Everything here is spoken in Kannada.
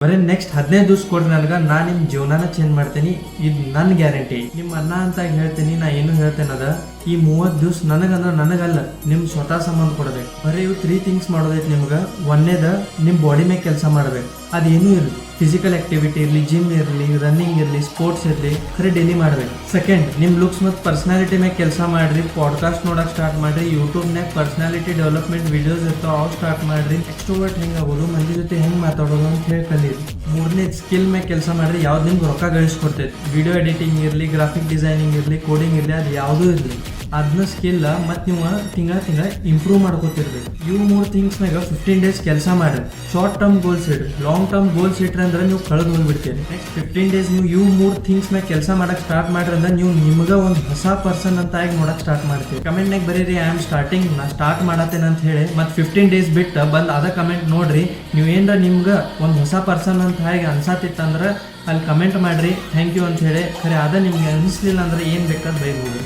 ಬರೀ ನೆಕ್ಸ್ಟ್ 15 ದಿವಸ ಕೊಡ್ರಿ ನನಗೆ, ನಾನು ನಿಮ್ಮ ಜೀವನನ ಚೇಂಜ್ ಮಾಡ್ತೀನಿ, ಇದು ನನ್ನ ಗ್ಯಾರಂಟಿ. ನಿಮ್ಮ ಅಣ್ಣ ಅಂತ ಹೇಳ್ತೀನಿ, ನಾ ಏನು ಹೇಳ್ತೇನದ ಈ 30 ದಿವಸ ನನಗಂದ್ರೆ ನನಗಲ್ಲ, ನಿಮ್ ಸ್ವತಃ ಸಂಬಂಧ ಕೊಡಬೇಕು. ಬರೀ ಇವು 3 ಥಿಂಗ್ಸ್ ಮಾಡೋದೈತಿ ನಿಮ್ಗೆ. ಒಂದೇದ ನಿಮ್ಮ ಬಾಡಿ ಮೇಲೆ ಕೆಲಸ ಮಾಡ್ಬೇಕು, ಅದೇನೂ ಇರಲಿ, ಫಿಸಿಕಲ್ ಆಕ್ಟಿವಿಟಿ ಇರಲಿ, ಜಿಮ್ ಇರಲಿ, ರನ್ನಿಂಗ್ ಇರಲಿ, ಸ್ಪೋರ್ಟ್ಸ್ ಇರಲಿ, ಖರೆ ಡೈಲಿ ಮಾಡ್ಬೇಕು. ಸೆಕೆಂಡ್, ನಿಮ್ಮ ಲುಕ್ಸ್ ಮತ್ತು ಪರ್ಸನಾಲಿಟಿ ಮೇಲೆ ಕೆಲಸ ಮಾಡ್ರಿ. ಪಾಡ್ಕಾಸ್ಟ್ ನೋಡಕ್ ಸ್ಟಾರ್ಟ್ ಮಾಡ್ರಿ. ಯೂಟ್ಯೂಬ್ನಾಗ ಪರ್ಸನಾಲಿಟಿ ಡೆವಲಪ್ಮೆಂಟ್ ವಿಡಿಯೋಸ್ ಇರ್ತಾವ, ಅವು ಸ್ಟಾರ್ಟ್ ಮಾಡ್ರಿ. ಎಕ್ಸ್ಟ್ರೋವರ್ಟ್ ಹೆಂಗೆ ಆಗೋದು, ಮಂದಿ ಜೊತೆ ಹೆಂಗೆ ಮಾತಾಡೋದು ಅಂತ ಹೇಳಿ ಕಲೀರಿ. ಮೂರನೇ, ಸ್ಕಿಲ್ ಮೇಲೆ ಕೆಲಸ ಮಾಡ್ರಿ. ಯಾವ್ದು ನಿಮ್ಗೆ ರೊಕ್ಕ ಗಳಿಸ್ಕೊಡ್ತೈತಿ. ವಿಡಿಯೋ ಎಡಿಟಿಂಗ್ ಇರಲಿ, ಗ್ರಾಫಿಕ್ ಡಿಸೈನಿಂಗ್ ಇರಲಿ, ಕೋಡಿಂಗ್ ಇರಲಿ, ಅದು ಯಾವುದೂ ಇರಲಿ, ಅದನ್ನ ಸ್ಕಿಲ್ ಮತ್ತು ನೀವು ತಿಂಗಳ ಇಂಪ್ರೂವ್ ಮಾಡ್ಕೋತಿರ್ಬೇಕು. ಇವು 3 ಥಿಂಗ್ಸ್ನಾಗ 15 ಡೇಸ್ ಕೆಲಸ ಮಾಡ್ರಿ. ಶಾರ್ಟ್ ಟರ್ಮ್ ಗೋಲ್ಸ್ ಇಡ್ರಿ, ಲಾಂಗ್ ಟರ್ಮ್ ಗೋಲ್ಸ್ ಇಟ್ರಿ ಅಂದ್ರೆ ನೀವು ಕಳೆದು ಹೋಗ್ಬಿಡ್ತೀರಿ. ನೆಕ್ಸ್ಟ್ 15 ಡೇಸ್ ನೀವು ಇವು 3 ಥಿಂಗ್ಸ್ ಮ್ಯಾಗ ಕೆಲಸ ಮಾಡಕ್ಕೆ ಸ್ಟಾರ್ಟ್ ಮಾಡ್ರಿ ಅಂದ್ರೆ ನೀವು ನಿಮ್ಗೆ ಒಂದು ಹೊಸ ಪರ್ಸನ್ ಅಂತ ಆಗಿ ನೋಡಕ್ಕೆ ಸ್ಟಾರ್ಟ್ ಮಾಡ್ತೀವಿ. ಕಮೆಂಟ್ನಾಗ ಬರೀರಿ ಐ ಆಮ್ ಸ್ಟಾರ್ಟಿಂಗ್, ನಾ ಸ್ಟಾರ್ಟ್ ಮಾಡತ್ತೇನೆ ಅಂತ ಹೇಳಿ. ಮತ್ತು 15 ಡೇಸ್ ಬಿಟ್ಟು ಬಂದು ಅದ ಕಮೆಂಟ್ ನೋಡ್ರಿ. ನೀವು ಏನರ ನಿಮ್ಗೆ ಒಂದು ಹೊಸ ಪರ್ಸನ್ ಅಂತ ಹೇಗೆ ಅನ್ಸಾತಿತ್ತಂದ್ರೆ ಅಲ್ಲಿ ಕಮೆಂಟ್ ಮಾಡ್ರಿ ಥ್ಯಾಂಕ್ ಯು ಅಂತ ಹೇಳಿ. ಖರೆ ಅದ ನಿಮ್ಗೆ ಅನಿಸ್ಲಿಲ್ಲ ಅಂದ್ರೆ ಏನು ಬೇಕಾದ್ರೆ ಬೈಬೋದು.